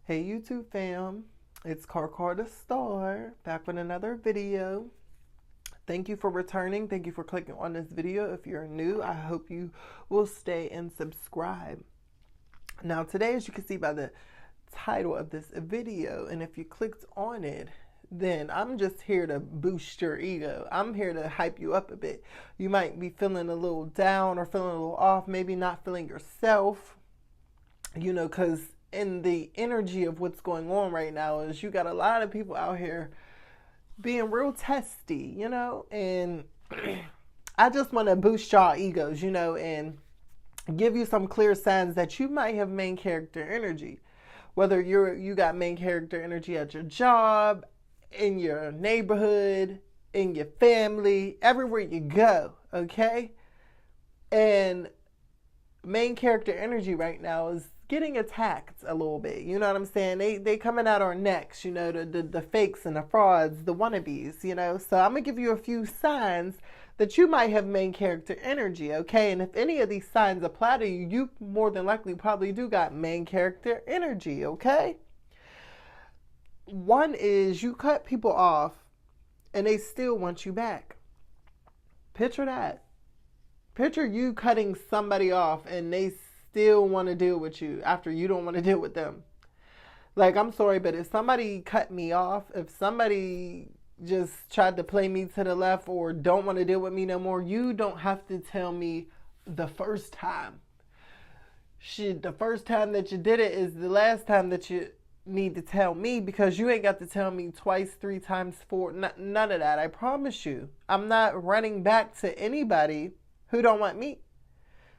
Hey YouTube fam, it's Car the Star back with another video. Thank you for returning. Thank you for clicking on this video. If you're new, I hope you will stay and subscribe. Now today, as you can see by the title of this video, and if you clicked on it, then I'm just here to boost your ego. I'm here to hype you up a bit. You might be feeling a little down or feeling a little off, maybe not feeling yourself, because in the energy of what's going on right now is you got a lot of people out here being real testy, and I just want to boost y'all egos, and give you some clear signs that you might have main character energy. Whether you got main character energy at your job, in your neighborhood, in your family, everywhere you go, okay? And main character energy right now is getting attacked a little bit. You know what I'm saying? They coming at our necks, the fakes and the frauds, the wannabes, So I'm going to give you a few signs that you might have main character energy, okay? And if any of these signs apply to you, you more than likely probably do got main character energy, okay? One is you cut people off and they still want you back. Picture that. Picture you cutting somebody off and they still want to deal with you after you don't want to deal with them. Like, I'm sorry, but if somebody cut me off, if somebody just tried to play me to the left or don't want to deal with me no more, you don't have to tell me the first time. Shit, the first time that you did it is the last time that you need to tell me, because you ain't got to tell me twice, 3 times, 4, none of that. I promise you. I'm not running back to anybody who don't want me.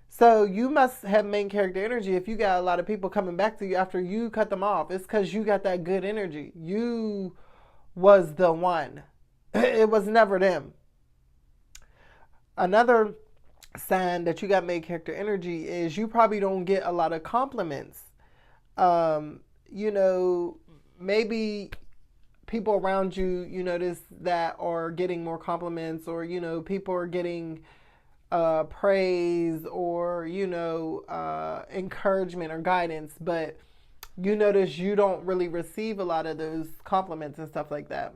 So you must have main character energy if you got a lot of people coming back to you after you cut them off. It's because you got that good energy. You was the one. It was never them. Another sign that you got main character energy is you probably don't get a lot of compliments. Maybe people around you, you notice that are getting more compliments, or, people are getting praise or encouragement or guidance, but you notice you don't really receive a lot of those compliments and stuff like that.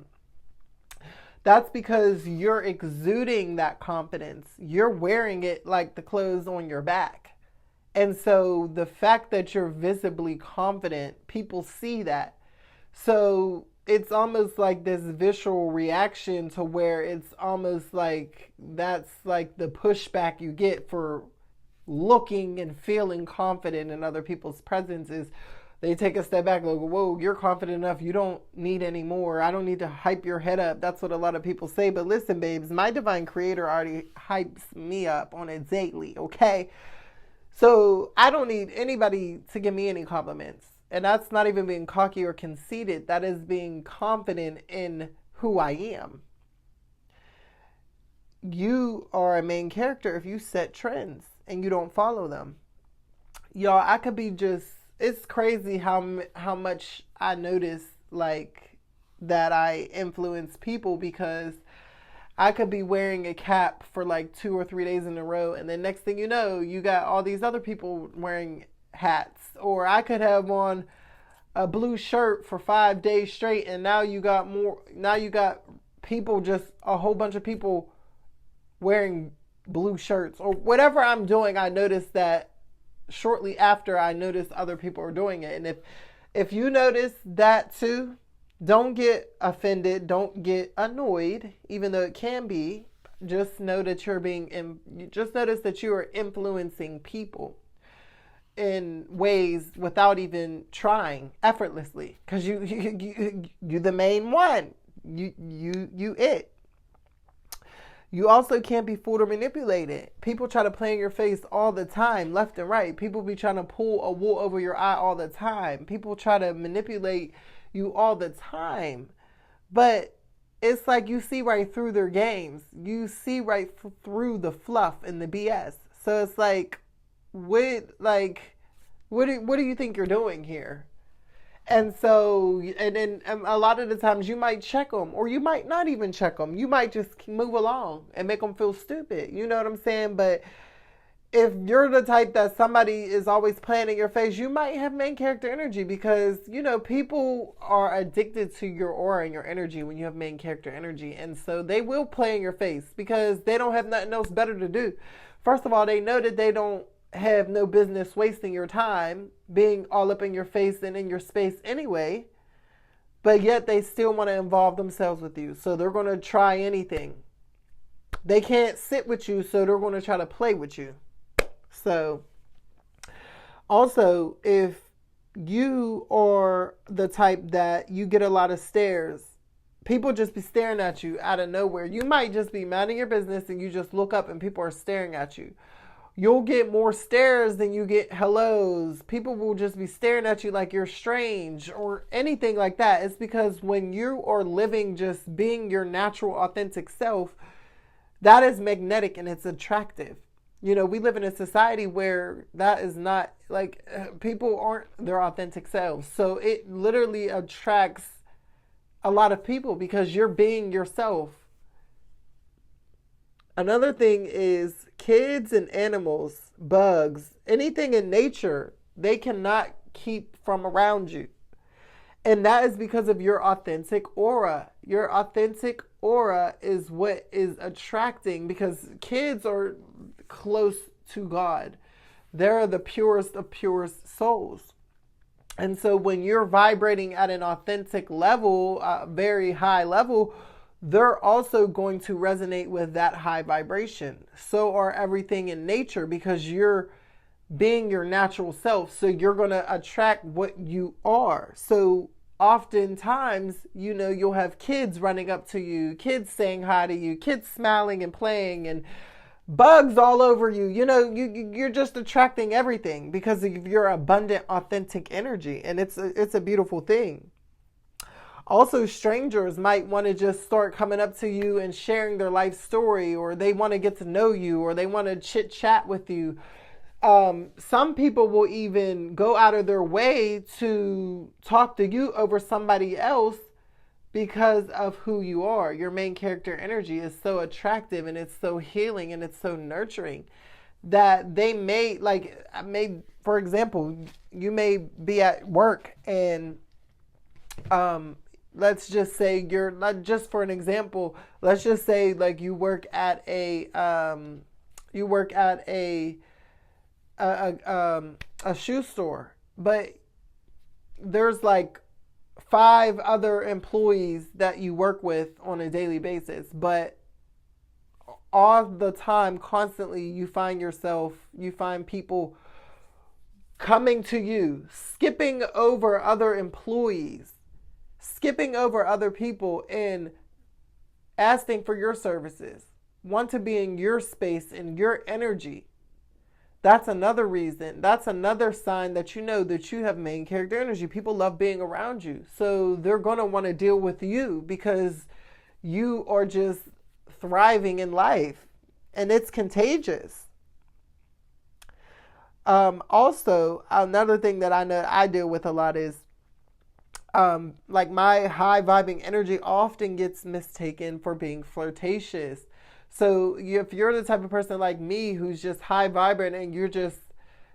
That's because you're exuding that confidence. You're wearing it like the clothes on your back. And so the fact that you're visibly confident, people see that. So it's almost like this visceral reaction to where it's almost like that's like the pushback you get for looking and feeling confident in other people's presence is they take a step back, like, whoa, you're confident enough. You don't need any more. I don't need to hype your head up. That's what a lot of people say. But listen, babes, my divine creator already hypes me up on a daily, okay? So I don't need anybody to give me any compliments. And that's not even being cocky or conceited. That is being confident in who I am. You are a main character if you set trends and you don't follow them. Y'all, I could be it's crazy how much I notice, like, that I influence people, because I could be wearing a cap for like 2 or 3 days in a row, and then next thing you know, you got all these other people wearing hats. Or I could have on a blue shirt for 5 days straight, and now you got people, just a whole bunch of people wearing blue shirts. Or whatever I'm doing, I notice that shortly after I notice other people are doing it. And if you notice that too, don't get offended, don't get annoyed, even though it can be. Just know that just notice that you are influencing people in ways without even trying, effortlessly, because you the main one. You it. You also can't be fooled or manipulated. People try to play in your face all the time, left and right. People be trying to pull a wool over your eye all the time. People try to manipulate you all the time. But it's like you see right through their games. You see right through the fluff and the BS. So it's like, what do you think you're doing here? And so, and then a lot of the times you might check them, or you might not even check them. You might just move along and make them feel stupid. You know what I'm saying? But if you're the type that somebody is always playing in your face, you might have main character energy because, people are addicted to your aura and your energy when you have main character energy. And so they will play in your face because they don't have nothing else better to do. First of all, they know that they don't have no business wasting your time being all up in your face and in your space anyway, but yet they still want to involve themselves with you. So they're going to try anything. They can't sit with you, so they're going to try to play with you. So, also, if you are the type that you get a lot of stares, people just be staring at you out of nowhere. You might just be minding your business and you just look up and people are staring at you. You'll get more stares than you get hellos. People will just be staring at you like you're strange or anything like that. It's because when you are living just being your natural, authentic self, that is magnetic and it's attractive. We live in a society where that is not, like, people aren't their authentic selves. So it literally attracts a lot of people because you're being yourself. Another thing is kids and animals, bugs, anything in nature, they cannot keep from around you. And that is because of your authentic aura. Your authentic aura is what is attracting, because kids are close to God. They're the purest of purest souls. And so when you're vibrating at an authentic level, a very high level, they're also going to resonate with that high vibration. So are everything in nature, because you're being your natural self. So you're going to attract what you are. So oftentimes, you'll have kids running up to you, kids saying hi to you, kids smiling and playing, and bugs all over you. You're just attracting everything because of your abundant, authentic energy. And it's a beautiful thing. Also, strangers might want to just start coming up to you and sharing their life story, or they want to get to know you, or they want to chit chat with you. Some people will even go out of their way to talk to you over somebody else because of who you are. Your main character energy is so attractive and it's so healing and it's so nurturing that they may, for example, you may be at work and, let's just say just for an example, let's just say like you work at a shoe store, but there's like 5 other employees that you work with on a daily basis, but all the time, constantly, you find people coming to you, skipping over other employees, skipping over other people and asking for your services, want to be in your space and your energy. That's another reason. That's another sign that that you have main character energy. People love being around you. So they're going to want to deal with you because you are just thriving in life. And it's contagious. Also, another thing that I know I deal with a lot is like my high vibing energy often gets mistaken for being flirtatious. So if you're the type of person like me who's just high vibrant and you're just,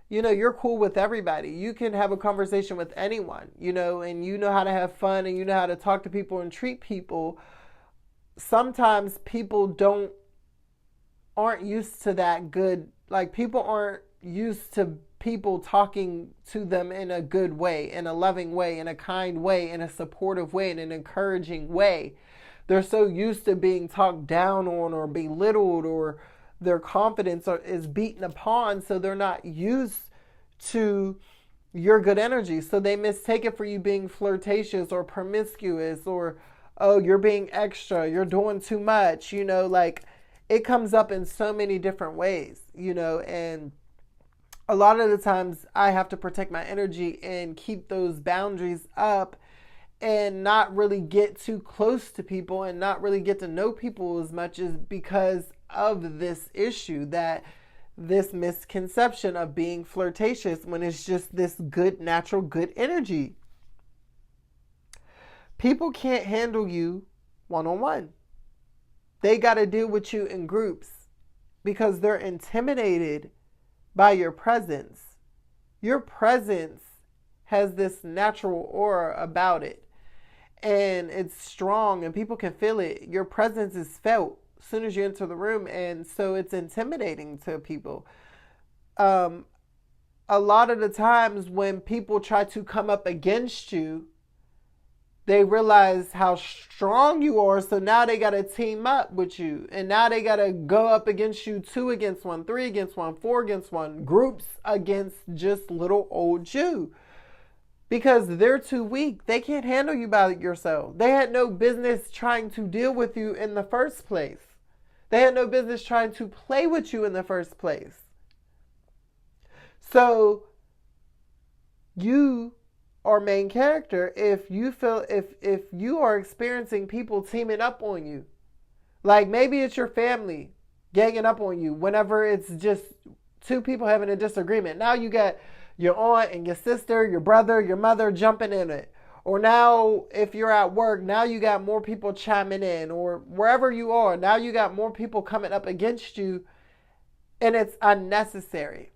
you're cool with everybody. You can have a conversation with anyone, and you know how to have fun and you know how to talk to people and treat people. Sometimes people aren't used to that good, like people aren't used to people talking to them in a good way, in a loving way, in a kind way, in a supportive way, in an encouraging way. They're so used to being talked down on or belittled, or their confidence is beaten upon, so they're not used to your good energy. So they mistake it for you being flirtatious or promiscuous, or, oh, you're being extra, you're doing too much, like it comes up in so many different ways, and a lot of the times I have to protect my energy and keep those boundaries up and not really get too close to people and not really get to know people as much, as because of this issue, that this misconception of being flirtatious when it's just this good, natural, good energy. People can't handle you one-on-one. They got to deal with you in groups because they're intimidated by your presence. Your presence has this natural aura about it, and it's strong and people can feel it. Your presence is felt as soon as you enter the room, and so it's intimidating to people. A lot of the times when people try to come up against you, they realize how strong you are, so now they got to team up with you. And now they got to go up against you 2 against 1, 3 against 1, 4 against 1, groups against just little old you. Because they're too weak. They can't handle you by yourself. They had no business trying to deal with you in the first place. They had no business trying to play with you in the first place. So, you or main character, if you feel if you are experiencing people teaming up on you, like maybe it's your family ganging up on you whenever it's just 2 people having a disagreement. Now you got your aunt and your sister, your brother, your mother jumping in it. Or now if you're at work, now you got more people chiming in, or wherever you are, now you got more people coming up against you, and it's unnecessary.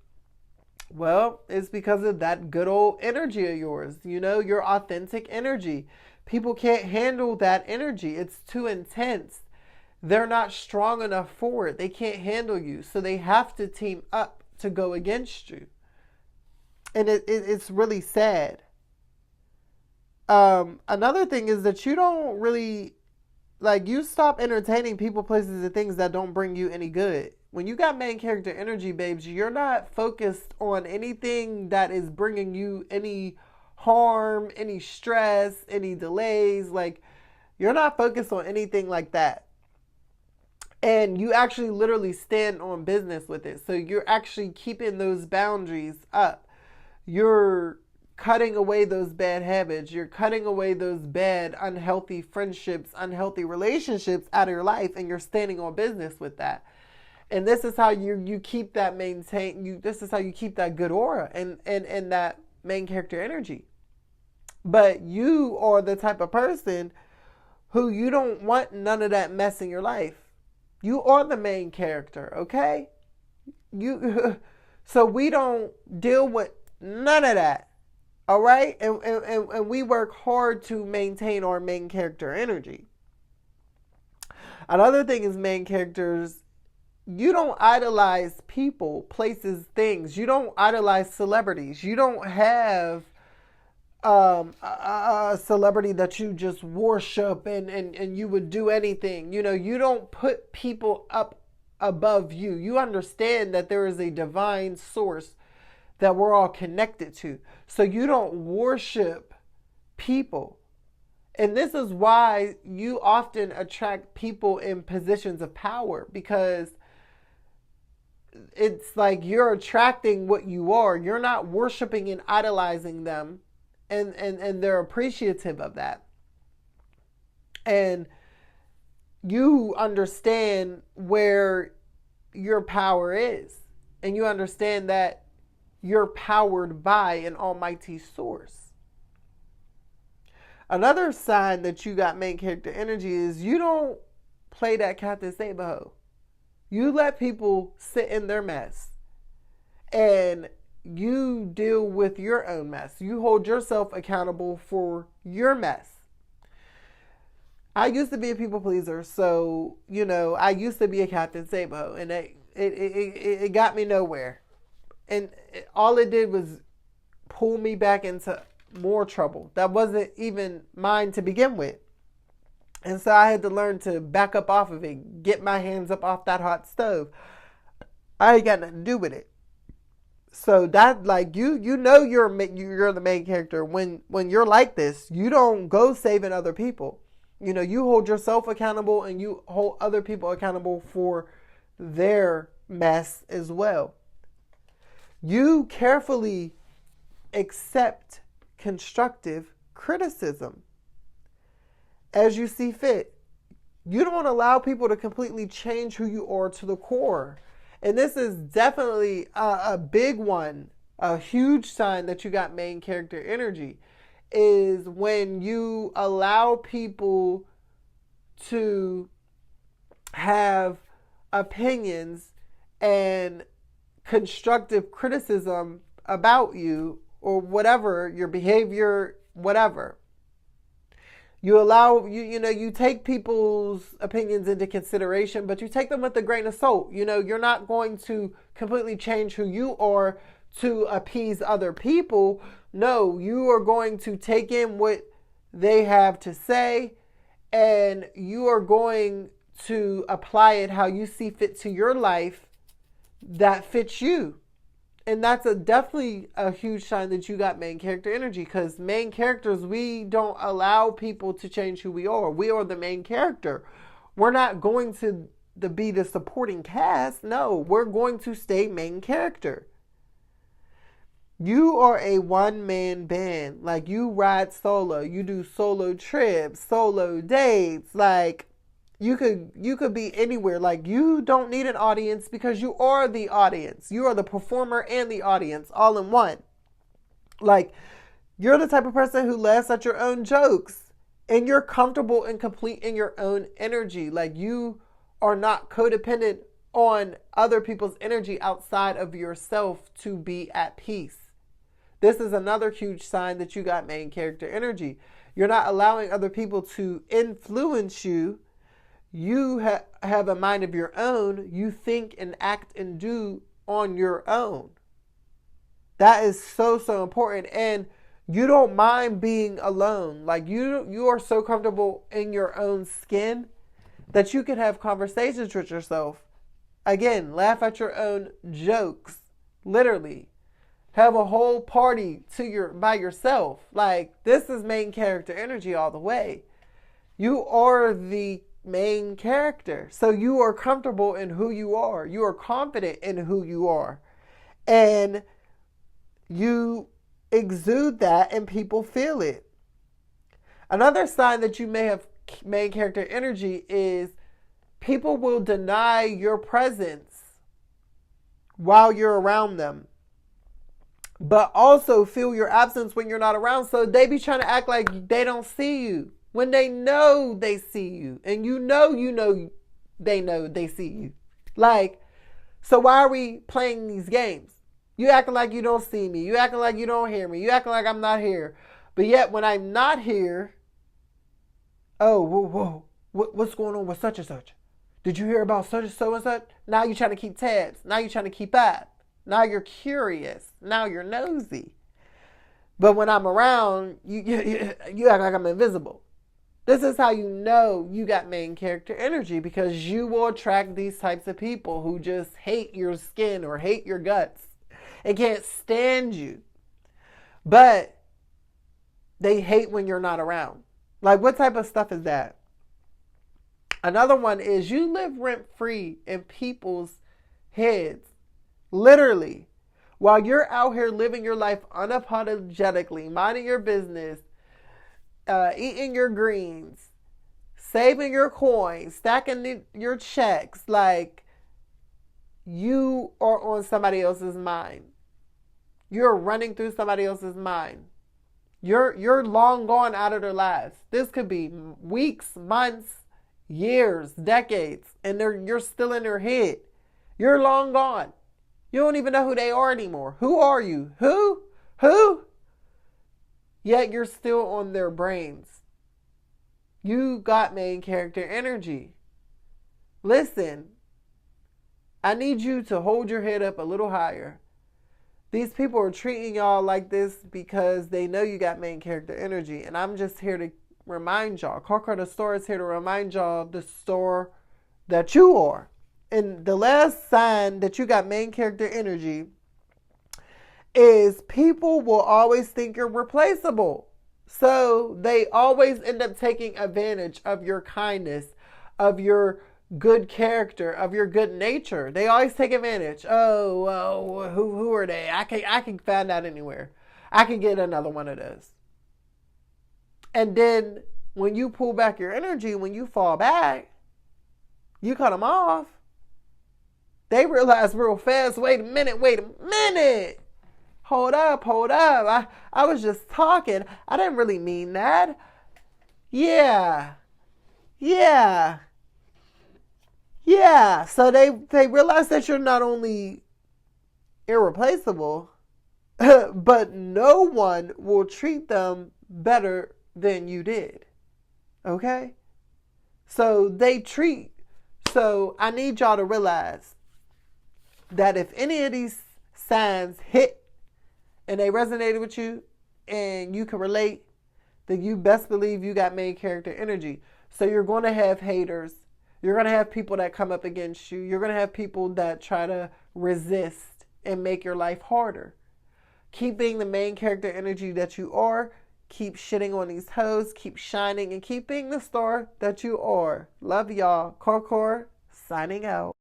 Well, it's because of that good old energy of yours, your authentic energy. People can't handle that energy. It's too intense. They're not strong enough for it. They can't handle you. So they have to team up to go against you. And it's really sad. Another thing is that you don't really, you stop entertaining people, places, and things that don't bring you any good. When you got main character energy, babes, you're not focused on anything that is bringing you any harm, any stress, any delays. You're not focused on anything like that. And you actually literally stand on business with it. So you're actually keeping those boundaries up. You're cutting away those bad habits. You're cutting away those bad, unhealthy friendships, unhealthy relationships out of your life. And you're standing on business with that. And this is how you keep that this is how you keep that good aura and that main character energy. But you are the type of person who you don't want none of that mess in your life. You are the main character, okay? So we don't deal with none of that. All right? And we work hard to maintain our main character energy. Another thing is main characters, you don't idolize people, places, things. You don't idolize celebrities. You don't have a celebrity that you just worship and you would do anything. You don't put people up above you. You understand that there is a divine source that we're all connected to. So you don't worship people. And this is why you often attract people in positions of power, because it's like you're attracting what you are. You're not worshiping and idolizing them, and they're appreciative of that. And you understand where your power is, and you understand that you're powered by an almighty source. Another sign that you got main character energy is you don't play that Captain Saberho. You let people sit in their mess and you deal with your own mess. You hold yourself accountable for your mess. I used to be a people pleaser, so, I used to be a Captain Saberho, and it got me nowhere. And all it did was pull me back into more trouble that wasn't even mine to begin with. And so I had to learn to back up off of it, get my hands up off that hot stove. I ain't got nothing to do with it. So that, you're the main character when you're like this. You don't go saving other people. You hold yourself accountable and you hold other people accountable for their mess as well. You carefully accept constructive criticism as you see fit. You don't allow people to completely change who you are to the core. And this is definitely a big one, a huge sign that you got main character energy, is when you allow people to have opinions and constructive criticism about you or whatever, your behavior, whatever. You allow, you take people's opinions into consideration, but you take them with a grain of salt. You're not going to completely change who you are to appease other people. No, you are going to take in what they have to say, and you are going to apply it how you see fit to your life that fits you. And that's definitely a huge sign that you got main character energy, because main characters, we don't allow people to change who we are. We are the main character. We're not going to be the supporting cast. No, we're going to stay main character. You are a one-man band. Like, you ride solo. You do solo trips, solo dates. Like, you could be anywhere. Like, you don't need an audience because you are the audience. You are the performer and the audience all in one. Like, you're the type of person who laughs at your own jokes, and you're comfortable and complete in your own energy. Like, you are not codependent on other people's energy outside of yourself to be at peace. This is another huge sign that you got main character energy. You're not allowing other people to influence you. You have a mind of your own. You think and act and do on your own. That is so, so important. And you don't mind being alone. Like, you are so comfortable in your own skin that you can have conversations with yourself. Again, laugh at your own jokes. Literally. Have a whole party by yourself. Like, this is main character energy all the way. You are the main character. So you are comfortable in who you are. You are confident in who you are. And you exude that and people feel it. Another sign that you may have main character energy is people will deny your presence while you're around them, but also feel your absence when you're not around. So they be trying to act like they don't see you when they know they see you. And they know they see you. Like, so why are we playing these games? You acting like you don't see me. You acting like you don't hear me. You acting like I'm not here. But yet when I'm not here, oh, whoa, what's going on with such and such? Did you hear about such and so and such? Now you're trying to keep tabs. Now you're trying to keep up. Now you're curious. Now you're nosy. But when I'm around, you act like I'm invisible. This is how you know you got main character energy, because you will attract these types of people who just hate your skin or hate your guts and can't stand you. But they hate when you're not around. Like, what type of stuff is that? Another one is you live rent-free in people's heads. Literally. While you're out here living your life unapologetically, minding your business, eating your greens, saving your coins, stacking your checks, like, you are on somebody else's mind. You're running through somebody else's mind. You're long gone out of their lives. This could be weeks, months, years, decades, and you're still in their head. You're long gone. You don't even know who they are anymore. Who are you? Who? Yet you're still on their brains. You got main character energy. Listen, I need you to hold your head up a little higher. These people are treating y'all like this because they know you got main character energy. And I'm just here to remind y'all. Karkar the Store is here to remind y'all the store that you are. And the last sign that you got main character energy is people will always think you're replaceable. So they always end up taking advantage of your kindness, of your good character, of your good nature. They always take advantage. Oh, well, who are they? I can find out anywhere. I can get another one of those. And then when you pull back your energy, when you fall back, you cut them off. They realize real fast, wait a minute. Hold up. I was just talking. I didn't really mean that. Yeah. So they realize that you're not only irreplaceable, but no one will treat them better than you did. Okay? So I need y'all to realize that if any of these signs hit and they resonated with you and you can relate, then you best believe you got main character energy. So you're going to have haters. You're going to have people that come up against you. You're going to have people that try to resist and make your life harder. Keep being the main character energy that you are. Keep shitting on these hoes. Keep shining and keep being the star that you are. Love y'all. Korkor signing out.